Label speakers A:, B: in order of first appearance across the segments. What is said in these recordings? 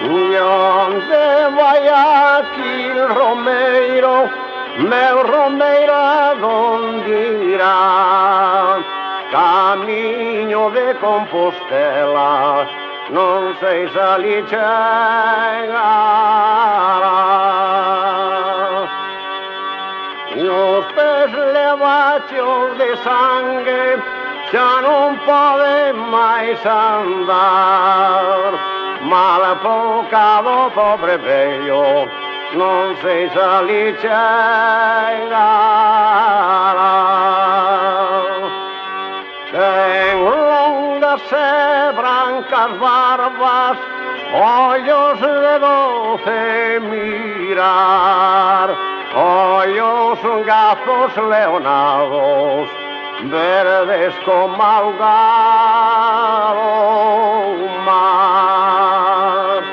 A: Y onde vai aquí el Romeiro, meu Romeiro donde irá? Camiño de Compostela, non sei se ali chegará. E os pés levacheos de sangue xa non poden máis andar. Mal apocado pobre vello, non sei se ali chegará. Ten longas e brancas barbas, ollos de 12 mirar, ollos gazos leonados, verdes como algado mar.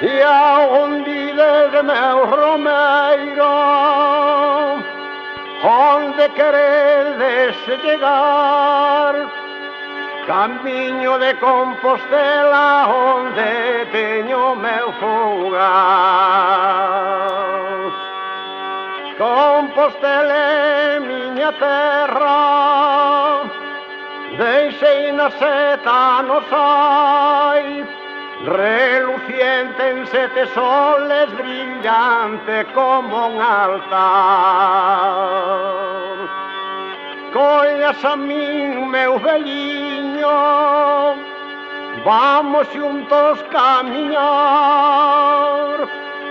A: E aonde ides, meu Romeiro, onde queredes chegar? Camiño de Compostela, onde teño meu fogar. Compostela é miña terra, deixei na 7 anos hai, reluciente en 7 soles, brillante como un altar. Collas a min, meu velliño, vamos xuntos camiñar.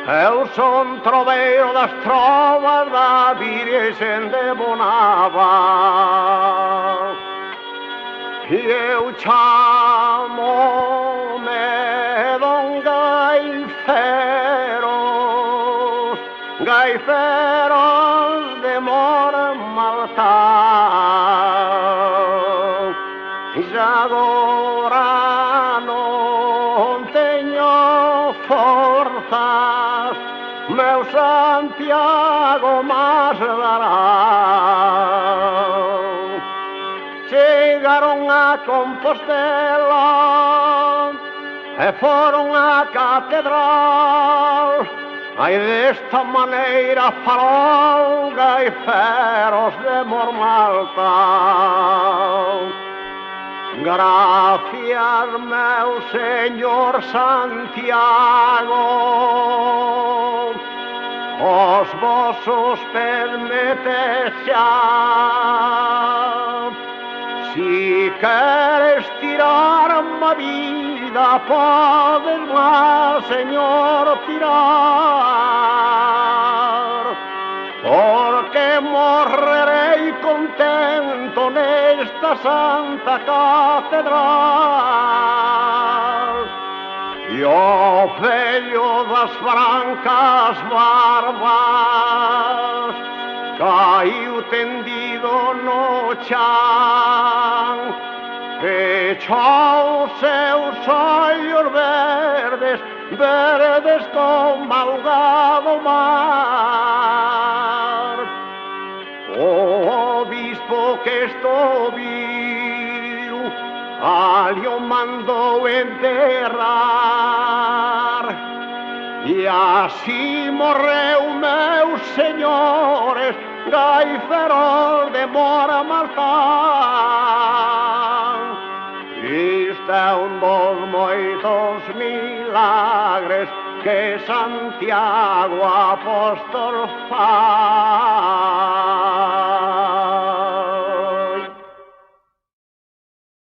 A: Eu son troveiro das trovas da Virxen de Bonava. E eu chamo-me Don Gaiferos, Gaiferos de Mormaltán. Xa agora non teño forzas, meu Santiago mas dará. Chegaron a Compostela e foron a catedral. Ai, desta maneira farol Gaiferos de Mormaltán. Gracias, meu señor Santiago, os vosos pés metexan. Si queres tirarme a vida, podes má, señor, tirar, porque morrerei contento nesta santa catedral. E o vello das francas barbas caiu tendido no chan, pechou seus ollos verdes, verdes como algado mar. O obispo que estou viu, ali o mandou enterrar. E así morreu, meus señores, Gaiferos de Mormaltán. Isto é un dos moitos milagres que Santiago Apóstol faz.